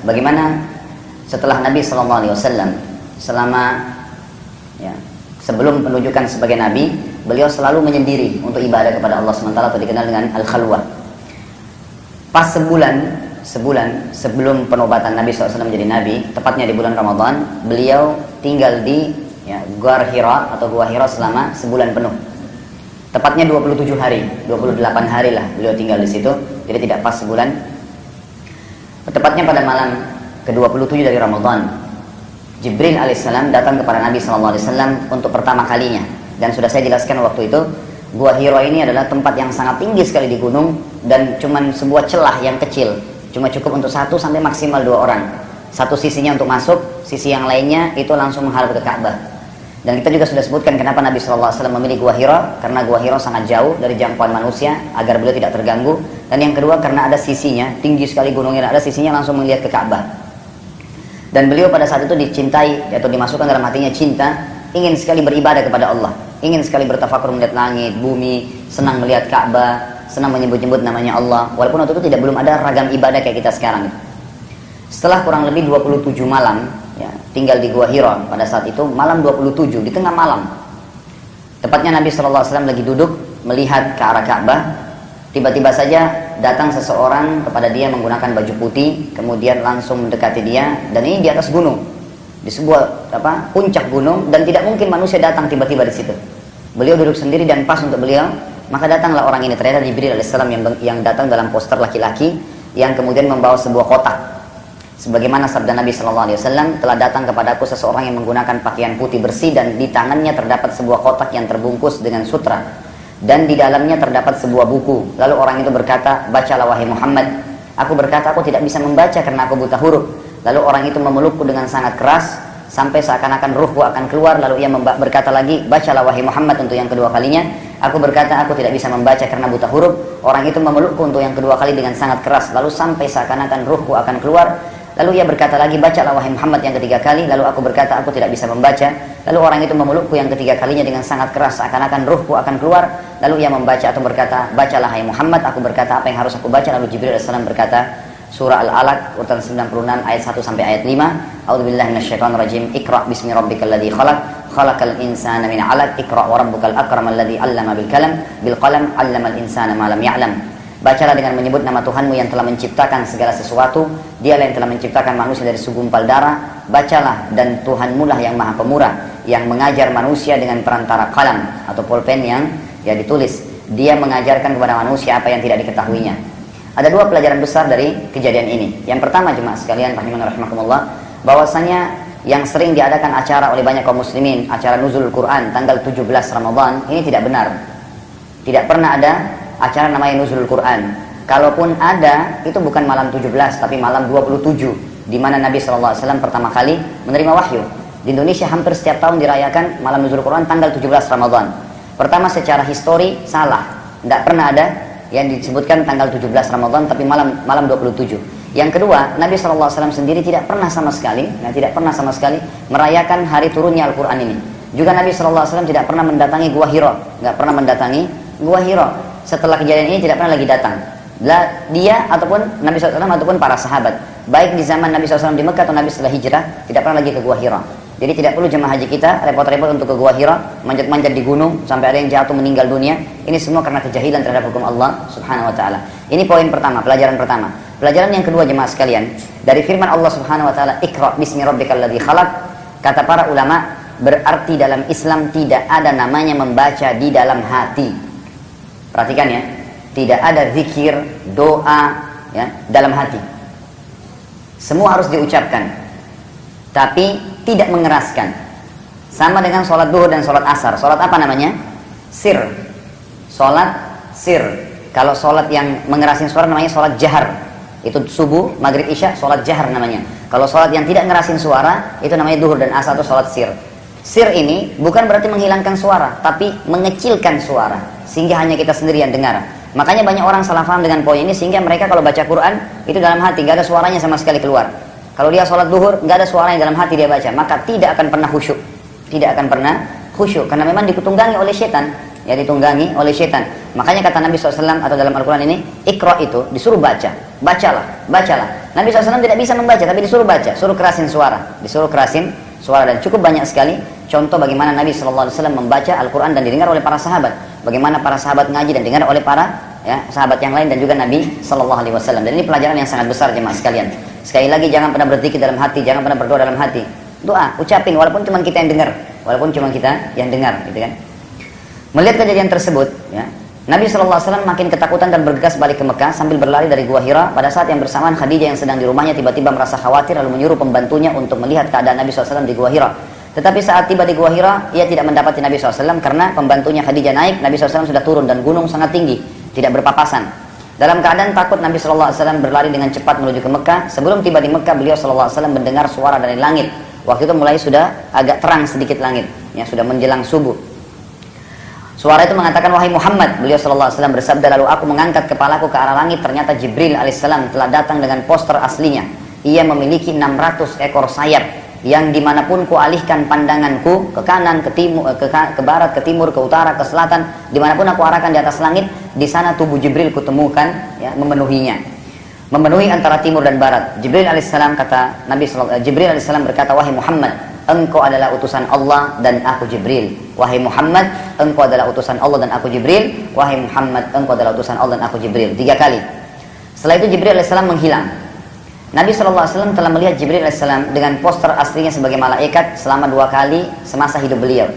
Bagaimana setelah Nabi SAW selama sebelum penunjukan sebagai Nabi, beliau selalu menyendiri untuk ibadah kepada Allah SWT atau dikenal dengan Al-Khalwah. Pas sebulan sebelum penobatan Nabi SAW menjadi Nabi, tepatnya di bulan Ramadan, beliau tinggal di Gua Hira atau Gua Hira selama sebulan penuh. Tepatnya 27 hari, 28 hari lah beliau tinggal di situ, jadi tidak pas sebulan. Tepatnya pada malam ke-27 dari Ramadan, Jibril alaihissalam datang kepada Nabi SAW untuk pertama kalinya. Dan sudah saya jelaskan waktu itu, Gua Hira ini adalah tempat yang sangat tinggi sekali di gunung, dan cuman sebuah celah yang kecil, cuma cukup untuk 1 sampai maksimal 2 orang. Satu sisinya untuk masuk, sisi yang lainnya itu langsung menghadap ke Ka'bah. Dan kita juga sudah sebutkan kenapa Nabi SAW memilih Gua Hira, karena Gua Hira sangat jauh dari jangkauan manusia agar beliau tidak terganggu. Dan yang kedua karena ada sisinya, tinggi sekali gunungnya, ada sisinya langsung melihat ke Ka'bah. Dan beliau pada saat itu dicintai atau dimasukkan dalam hatinya cinta, ingin sekali beribadah kepada Allah, ingin sekali bertafakur melihat langit, bumi, senang melihat Ka'bah, senang menyebut-nyebut namanya Allah. Walaupun waktu itu belum ada ragam ibadah kayak kita sekarang. Setelah kurang lebih 27 malam tinggal di Gua Hira, pada saat itu malam 27 di tengah malam, tepatnya Nabi SAW lagi duduk melihat ke arah Ka'bah. Tiba-tiba saja datang seseorang kepada dia menggunakan baju putih, kemudian langsung mendekati dia, dan ini di atas gunung, di sebuah puncak gunung, dan tidak mungkin manusia datang tiba-tiba di situ. Beliau duduk sendiri dan pas untuk beliau, maka datanglah orang ini. Ternyata Jibril alaihissalam yang datang dalam poster laki-laki yang kemudian membawa sebuah kotak. Sebagaimana sabda Nabi SAW, telah datang kepadaku seseorang yang menggunakan pakaian putih bersih, dan di tangannya terdapat sebuah kotak yang terbungkus dengan sutra, dan di dalamnya terdapat sebuah buku. Lalu orang itu berkata, bacalah wahai Muhammad. Aku berkata, aku tidak bisa membaca karena aku buta huruf. Lalu orang itu memelukku dengan sangat keras sampai seakan-akan ruhku akan keluar. Lalu ia berkata lagi, bacalah wahai Muhammad, untuk yang kedua kalinya. Aku berkata, aku tidak bisa membaca karena buta huruf. Orang itu memelukku untuk yang kedua kali dengan sangat keras, lalu sampai seakan-akan ruhku akan keluar. Lalu ia berkata lagi, bacalah wahai Muhammad, yang ketiga kali. Lalu aku berkata, aku tidak bisa membaca. Lalu orang itu memelukku yang ketiga kalinya dengan sangat keras, seakan-akan ruhku akan keluar. Lalu ia membaca atau berkata, bacalah wahai Muhammad. Aku berkata, apa yang harus aku baca? Lalu Jibril AS berkata, surah Al-Alaq urutan 96 ayat 1 sampai ayat 5. A'udzubillahi minasyaitonirrajim. Iqra bismi rabbikal ladzi khalaq, khalaqal insana min 'alaq, iqra wa rabbukal akramal ladzi 'allama bil qalam 'allamal insana ma lam ya'lam. Bacalah dengan menyebut nama Tuhanmu yang telah menciptakan segala sesuatu. Dialah yang telah menciptakan manusia dari segumpal darah. Bacalah, dan Tuhanmu lah yang maha pemurah, yang mengajar manusia dengan perantara kalam atau pulpen yang ditulis. Dia mengajarkan kepada manusia apa yang tidak diketahuinya. Ada 2 pelajaran besar dari kejadian ini. Yang pertama, jemaah sekalian rahimakumullah, bahwasanya yang sering diadakan acara oleh banyak kaum muslimin, acara nuzul Quran tanggal 17 Ramadan, ini tidak benar. Tidak pernah ada acara namanya nuzul Quran. Kalaupun ada, itu bukan malam 17 tapi malam 27, di mana Nabi SAW pertama kali menerima wahyu. Di Indonesia hampir setiap tahun dirayakan malam nuzul Quran tanggal 17 Ramadan. Pertama, secara histori salah, tidak pernah ada yang disebutkan tanggal 17 Ramadan tapi malam 27. Yang kedua, Nabi SAW sendiri tidak pernah sama sekali merayakan hari turunnya Al-Quran ini. Juga Nabi SAW tidak pernah mendatangi Gua Hira, nggak pernah mendatangi Gua Hira. Setelah kejadian ini tidak pernah lagi datang. Dia ataupun Nabi SAW ataupun para sahabat, baik di zaman Nabi SAW di Mekah atau Nabi setelah hijrah, tidak pernah lagi ke Gua Hira. Jadi tidak perlu jemaah haji kita repot-repot untuk ke Gua Hira, manjat-manjat di gunung sampai ada yang jatuh meninggal dunia. Ini semua karena kejahilan terhadap hukum Allah Subhanahu wa taala. Ini poin pertama, pelajaran pertama. Pelajaran yang kedua, jemaah sekalian, dari firman Allah Subhanahu wa taala, Iqra bismi rabbikal ladzi khalaq, kata para ulama, berarti dalam Islam tidak ada namanya membaca di dalam hati. Perhatikan ya, tidak ada zikir, doa dalam hati. Semua harus diucapkan, tapi tidak mengeraskan. Sama dengan sholat duhur dan sholat asar. Sholat apa namanya? Sir. Sholat sir. Kalau sholat yang mengerasin suara namanya sholat jahar. Itu subuh, maghrib, isya, sholat jahar namanya. Kalau sholat yang tidak ngerasin suara, itu namanya duhur dan asar atau sholat sir. Sir ini bukan berarti menghilangkan suara, tapi mengecilkan suara, sehingga hanya kita sendiri yang dengar. Makanya banyak orang salah paham dengan poin ini, sehingga mereka kalau baca Quran itu dalam hati, nggak ada suaranya sama sekali keluar. Kalau dia sholat duhur, nggak ada suaranya dalam hati dia baca, maka tidak akan pernah khusyuk. Tidak akan pernah khusyuk, karena memang ditunggangi oleh setan. Ditunggangi oleh setan. Makanya kata Nabi SAW atau dalam Al-Quran ini, Iqra itu disuruh baca, bacalah. Nabi SAW tidak bisa membaca, tapi disuruh baca, suruh kerasin suara, dan cukup banyak sekali contoh bagaimana Nabi SAW membaca Al-Quran dan didengar oleh para sahabat. Bagaimana para sahabat ngaji dan didengar oleh para sahabat yang lain dan juga Nabi SAW. Dan ini pelajaran yang sangat besar jemaah sekalian. Sekali lagi, jangan pernah berzikir dalam hati, jangan pernah berdoa dalam hati. Doa, ucapin walaupun cuma kita yang dengar, gitu kan. Melihat kejadian tersebut, ya, Nabi SAW makin ketakutan dan bergegas balik ke Mekah sambil berlari dari Gua Hira. Pada saat yang bersamaan, Khadijah yang sedang di rumahnya tiba-tiba merasa khawatir lalu menyuruh pembantunya untuk melihat keadaan Nabi SAW di Gua Hira. Tetapi saat tiba di Gua Hira, ia tidak mendapati Nabi SAW karena pembantunya Khadijah naik, Nabi SAW sudah turun dan gunung sangat tinggi, tidak berpapasan. Dalam keadaan takut, Nabi SAW berlari dengan cepat menuju ke Mekah. Sebelum tiba di Mekah, beliau SAW mendengar suara dari langit. Waktu itu mulai sudah agak terang sedikit langit, ya, sudah menjelang subuh. Suara itu mengatakan, wahai Muhammad. Beliau SAW bersabda, lalu aku mengangkat kepalaku ke arah langit. Ternyata Jibril alaihissalam telah datang dengan poster aslinya. Ia memiliki 600 ekor sayap, yang dimanapun ku alihkan pandanganku, ke kanan, ke timur, ke barat, ke timur, ke utara, ke selatan, dimanapun aku arahkan di atas langit, di sana tubuh Jibril kutemukan, ya, memenuhi antara timur dan barat. Jibril alaihissalam berkata, wahai Muhammad, engkau adalah utusan Allah dan aku Jibril. Wahai Muhammad, engkau adalah utusan Allah dan aku Jibril. Wahai Muhammad, engkau adalah utusan Allah dan aku Jibril. 3 kali. Setelah itu Jibril alaihissalam menghilang. Nabi SAW telah melihat Jibril alaihissalam dengan poster aslinya sebagai malaikat selama 2 kali semasa hidup beliau.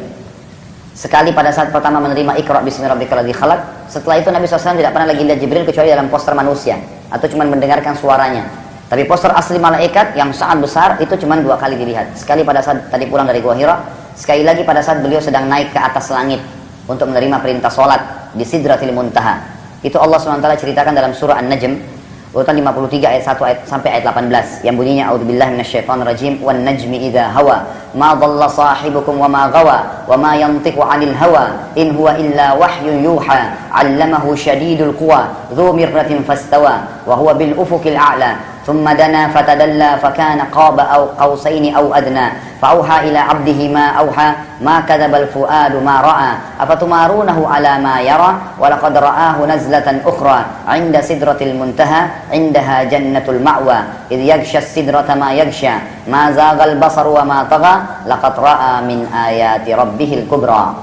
Sekali pada saat pertama menerima Iqra bismi rabbikal ladzi khalaq. Setelah itu Nabi SAW tidak pernah lagi lihat Jibril kecuali dalam poster manusia atau cuma mendengarkan suaranya. Tapi poster asli malaikat yang sangat besar itu cuma 2 kali dilihat. Sekali pada saat tadi pulang dari Gua Hira, sekali lagi pada saat beliau sedang naik ke atas langit untuk menerima perintah sholat di Sidratil Muntaha. Itu Allah SWT ceritakan dalam surah An-Najm urutan 53 ayat 1 sampai ayat 18 yang bunyinya, a'udzubillahi minasyaitonirrajim, wan najmi idza hawa ma dhalla sahibukum wa ma ghawa wa ma yantiqu 'anil hawa in huwa illa wahyun yuha 'allamahu syadidul quwa dzu mirratin fastawa wa huwa bil ufuqil a'la thumma dana fatadalla fakana qaba aw qausaini aw adna fauha ila 'abdihi ma auha ma kadzabal fuadu ma ra'a afatumarunahu ala ma yara wa laqad ra'ahu nazlatan ukhra 'inda sidratil muntaha 'indaha jannatul ma'wa idh yaghsha as-sidrata ma yaghsha ma zaghal basaru wa ma tagha laqad ra'a min ayati rabbihil kubra.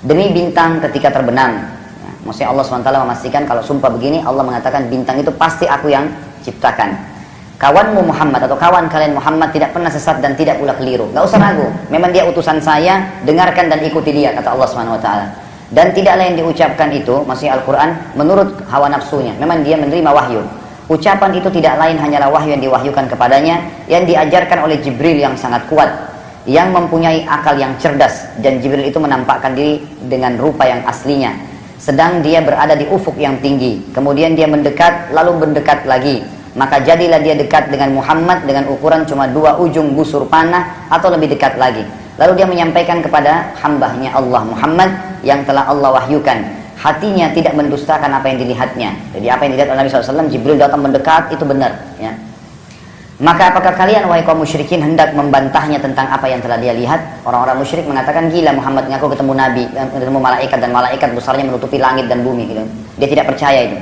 Demi bintang ketika terbenam, ya, maksudnya Allah SWT memastikan kalau sumpah begini, Allah mengatakan bintang itu pasti aku yang ciptakan. Kawanmu Muhammad atau kawan kalian Muhammad tidak pernah sesat dan tidak pula keliru. Gak usah ragu, memang dia utusan saya, dengarkan dan ikuti dia, kata Allah SWT. Dan tidaklah yang diucapkan itu, maksudnya Al-Quran, menurut hawa nafsunya. Memang dia menerima wahyu. Ucapan itu tidak lain hanyalah wahyu yang diwahyukan kepadanya, yang diajarkan oleh Jibril yang sangat kuat, yang mempunyai akal yang cerdas. Dan Jibril itu menampakkan diri dengan rupa yang aslinya, sedang dia berada di ufuk yang tinggi. Kemudian dia mendekat, lalu mendekat lagi. Maka jadilah dia dekat dengan Muhammad dengan ukuran cuma 2 ujung busur panah atau lebih dekat lagi. Lalu dia menyampaikan kepada hambanya Allah Muhammad yang telah Allah wahyukan. Hatinya tidak mendustakan apa yang dilihatnya. Jadi apa yang dilihat oleh Nabi SAW, Jibril datang mendekat, itu benar, ya. Maka apakah kalian wahai kaum musyrikin hendak membantahnya tentang apa yang telah dia lihat? Orang-orang musyrik mengatakan, gila Muhammad ngaku ketemu Nabi, ketemu malaikat, dan malaikat besarnya menutupi langit dan bumi, gitu. Dia tidak percaya itu.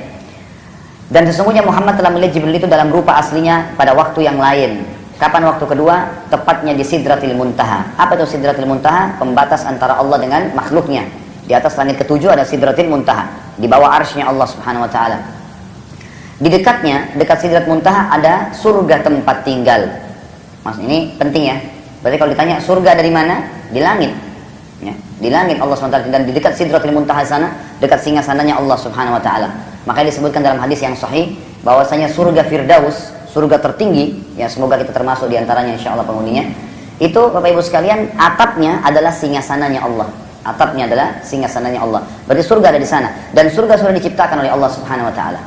Dan sesungguhnya Muhammad telah melihat Jibril itu dalam rupa aslinya pada waktu yang lain. Kapan waktu kedua? Tepatnya di Sidratil Muntaha. Apa itu Sidratil Muntaha? Pembatas antara Allah dengan makhluknya. Di atas langit ketujuh ada Sidratil Muntaha, di bawah arsy-Nya Allah Subhanahu wa taala. Di dekatnya, dekat Sidrat Muntaha ada surga tempat tinggal. Mas, ini penting ya. Berarti kalau ditanya surga dari mana? Di langit. Ya, di langit Allah SWT, dan di dekat Sidratil Muntaha sana, dekat singgasananya Allah Subhanahu wa taala. Makanya disebutkan dalam hadis yang sahih bahwasanya surga Firdaus, surga tertinggi, ya semoga kita termasuk di antaranya insyaallah penghuninya. Itu Bapak Ibu sekalian, atapnya adalah singgasananya Allah. Atapnya adalah singgasananya Allah. Berarti surga ada di sana, dan surga sudah diciptakan oleh Allah Subhanahu wa taala.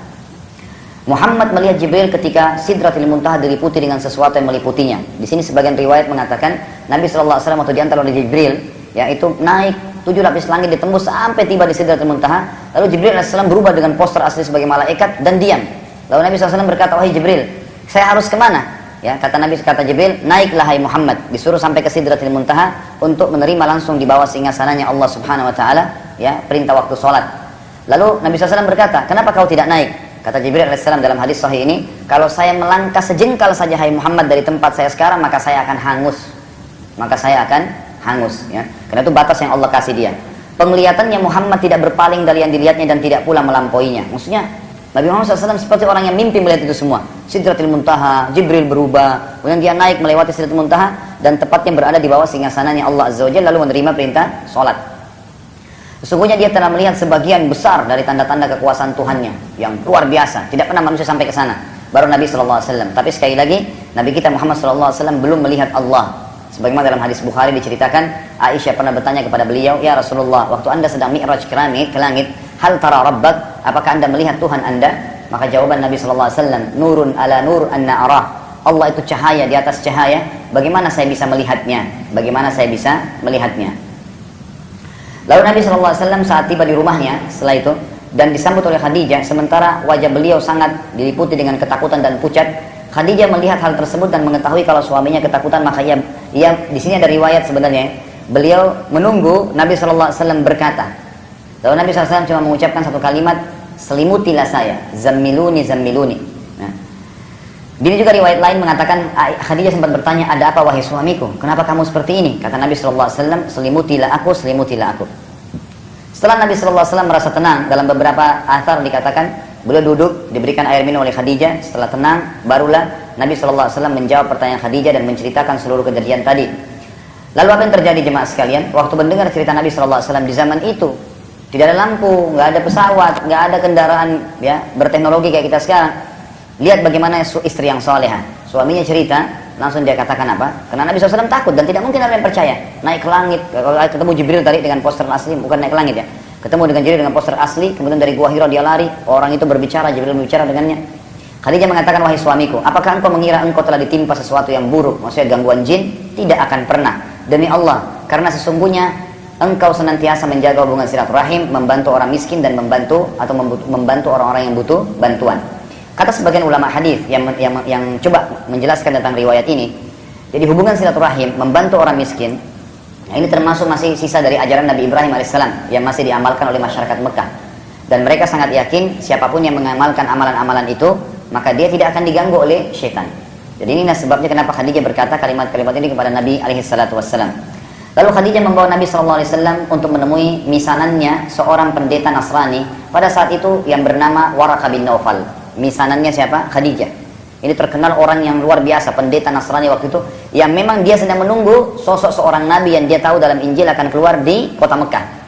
Muhammad melihat Jibril ketika Sidratil Muntaha diliputi dengan sesuatu yang meliputinya. Di sini sebagian riwayat mengatakan Nabi SAW waktu diantar oleh Jibril, yaitu naik 7 lapis langit, ditembus sampai tiba di Sidratil Muntaha. Lalu Jibril AS berubah dengan poster asli sebagai malaikat dan diam. Lalu Nabi SAW berkata, wahai Jibril, saya harus kemana? Ya, kata Jibril, naiklah hai Muhammad. Disuruh sampai ke Sidratil Muntaha untuk menerima langsung di bawah singgasananya Allah Subhanahu wa taala, ya, perintah waktu sholat. Lalu Nabi SAW berkata, kenapa kau tidak naik? Kata Jibril alaihissalam dalam hadis sahih ini, kalau saya melangkah sejengkal saja hai Muhammad dari tempat saya sekarang, maka saya akan hangus. Maka saya akan hangus. Ya. Karena itu batas yang Allah kasih dia. Penglihatannya Muhammad tidak berpaling dari yang dilihatnya dan tidak pula melampauinya. Maksudnya Nabi Muhammad SAW seperti orang yang mimpi melihat itu semua. Sidratil Muntaha, Jibril berubah, kemudian dia naik melewati Sidratil Muntaha dan tepatnya berada di bawah singgasananya Allah Azza wa Jalla, lalu menerima perintah sholat. Sesungguhnya dia telah melihat sebagian besar dari tanda-tanda kekuasaan Tuhannya yang luar biasa. Tidak pernah manusia sampai ke sana. Baru Nabi SAW. Tapi sekali lagi, Nabi kita Muhammad SAW belum melihat Allah. Sebagaimana dalam hadis Bukhari diceritakan, Aisyah pernah bertanya kepada beliau, ya Rasulullah, waktu anda sedang mi'raj ke langit, hal tara rabbak, apakah anda melihat Tuhan anda? Maka jawaban Nabi SAW, nurun ala nur anna arah. Allah itu cahaya di atas cahaya, bagaimana saya bisa melihatnya? Bagaimana saya bisa melihatnya? Lalu Nabi SAW saat tiba di rumahnya setelah itu, dan disambut oleh Khadijah, sementara wajah beliau sangat diliputi dengan ketakutan dan pucat. Khadijah melihat hal tersebut dan mengetahui kalau suaminya ketakutan, maka ia di sini ada riwayat sebenarnya, beliau menunggu Nabi SAW berkata. Lalu Nabi SAW cuma mengucapkan satu kalimat, selimutilah saya, zammiluni zammiluni. Nah, ini juga riwayat lain mengatakan, Khadijah sempat bertanya, ada apa wahai suamiku? Kenapa kamu seperti ini? Kata Nabi SAW, selimutilah aku, selimutilah aku. Setelah Nabi SAW merasa tenang, dalam beberapa athar dikatakan, beliau duduk, diberikan air minum oleh Khadijah. Setelah tenang, barulah Nabi SAW menjawab pertanyaan Khadijah dan menceritakan seluruh kejadian tadi. Lalu apa yang terjadi jemaah sekalian? Waktu mendengar cerita Nabi SAW di zaman itu, tidak ada lampu, nggak ada pesawat, nggak ada kendaraan ya berteknologi kayak kita sekarang. Lihat bagaimana istri yang solehah. Suaminya cerita, langsung dia katakan apa? Karena Nabi SAW takut dan tidak mungkin ada yang percaya. Naik ke langit, kalau ketemu Jibril tadi dengan poster asli, bukan naik ke langit ya. Ketemu dengan Jibril dengan poster asli, kemudian dari Gua Hira dia lari, orang itu berbicara, Jibril berbicara dengannya. Khadijah mengatakan, wahai suamiku, apakah engkau mengira engkau telah ditimpa sesuatu yang buruk, maksudnya gangguan jin? Tidak akan pernah. Demi Allah, karena sesungguhnya engkau senantiasa menjaga hubungan silaturahim, membantu orang miskin dan membantu orang-orang yang butuh bantuan. Kata sebagian ulama hadis yang coba menjelaskan tentang riwayat ini, jadi hubungan silaturahim, membantu orang miskin, nah ini termasuk masih sisa dari ajaran Nabi Ibrahim alaihissalam yang masih diamalkan oleh masyarakat Mekah. Dan mereka sangat yakin siapapun yang mengamalkan amalan-amalan itu, maka dia tidak akan diganggu oleh syaitan. Jadi ini sebabnya kenapa Khadijah berkata kalimat-kalimat ini kepada Nabi alaihissalatu wassalam. Lalu Khadijah membawa Nabi SAW untuk menemui misanannya, seorang pendeta Nasrani pada saat itu yang bernama Waraqah bin Naufal. Misanannya siapa? Khadijah. Ini terkenal orang yang luar biasa, pendeta Nasrani waktu itu, yang memang dia sedang menunggu sosok seorang nabi yang dia tahu dalam Injil akan keluar di kota Mekah.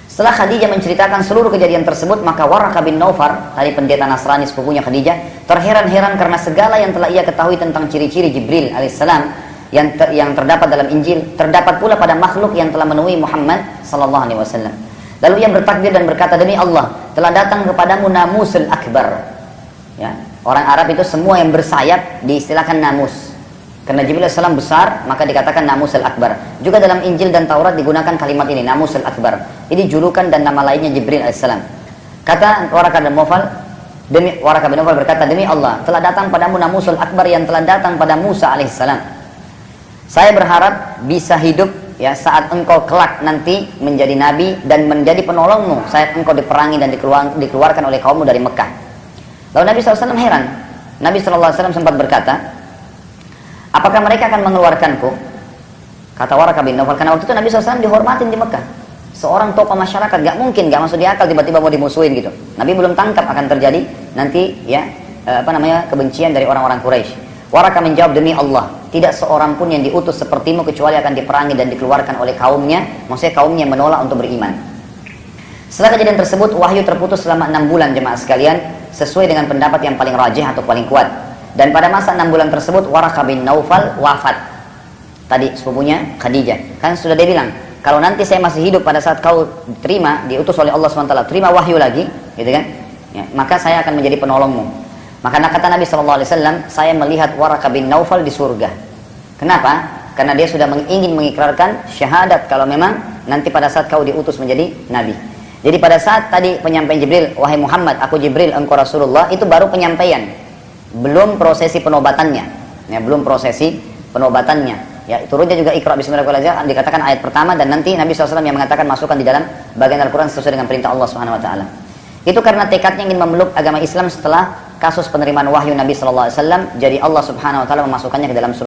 Setelah Khadijah menceritakan seluruh kejadian tersebut, maka Waraqah bin Naufal, tadi pendeta Nasrani sepupunya Khadijah, terheran-heran karena segala yang telah ia ketahui tentang ciri-ciri Jibril alaihissalam yang terdapat dalam Injil, terdapat pula pada makhluk yang telah menemui Muhammad sallallahu alaihi wasallam. Lalu ia bertakbir dan berkata, demi Allah, telah datang kepadamu Namusul Akbar. Ya, orang Arab itu semua yang bersayap diistilahkan namus. Karena Jibril AS besar, maka dikatakan Namusul Akbar. Juga dalam Injil dan Taurat digunakan kalimat ini, Namusul Akbar. Ini julukan dan nama lainnya Jibril AS. Kata Waraqah bin Naufal, Waraqah bin Naufal berkata, demi Allah, telah datang padamu Namusul Akbar yang telah datang pada Musa alaihissalam. Saya berharap bisa hidup ya saat engkau kelak nanti menjadi nabi dan menjadi penolongmu saat engkau diperangi dan dikeluarkan oleh kaummu dari Mekah. Lalu Nabi SAW heran. Nabi SAW sempat berkata, apakah mereka akan mengeluarkanku? Kata Waraqah bin Naufal, karena waktu itu Nabi SAW dihormatin di Mekah, seorang tokoh masyarakat, gak mungkin, gak masuk di akal tiba-tiba mau dimusuhin gitu. Nabi belum tangkap akan terjadi nanti ya kebencian dari orang-orang Quraisy. Waraqah menjawab, demi Allah, tidak seorang pun yang diutus sepertimu kecuali akan diperangi dan dikeluarkan oleh kaumnya, maksudnya kaumnya yang menolak untuk beriman. Setelah kejadian tersebut, wahyu terputus selama 6 bulan jemaah sekalian, sesuai dengan pendapat yang paling rajih atau paling kuat. Dan pada masa 6 bulan tersebut, Waraqah bin Naufal wafat. Tadi sepupunya Khadijah, kan sudah dia bilang, kalau nanti saya masih hidup pada saat kau terima, diutus oleh Allah SWT, terima wahyu lagi, gitu kan? Ya, maka saya akan menjadi penolongmu. Maka kata Nabi SAW, saya melihat Waraqah bin Naufal di surga. Kenapa? Karena dia sudah ingin mengikrarkan syahadat kalau memang nanti pada saat kau diutus menjadi nabi. Jadi pada saat tadi penyampaian Jibril, wahai Muhammad, aku Jibril, engkau Rasulullah, itu baru penyampaian, belum prosesi penobatannya, ya, belum prosesi penobatannya. Ya, turunnya juga Iqra bismillahirrahmanirrahim dikatakan ayat pertama, dan nanti Nabi SAW yang mengatakan masukkan di dalam bagian Al-Quran sesuai dengan perintah Allah Subhanahu Wa Taala. Itu karena tekadnya ingin memeluk agama Islam setelah kasus penerimaan wahyu Nabi SAW. Jadi Allah Subhanahu Wa Taala memasukkannya ke dalam surga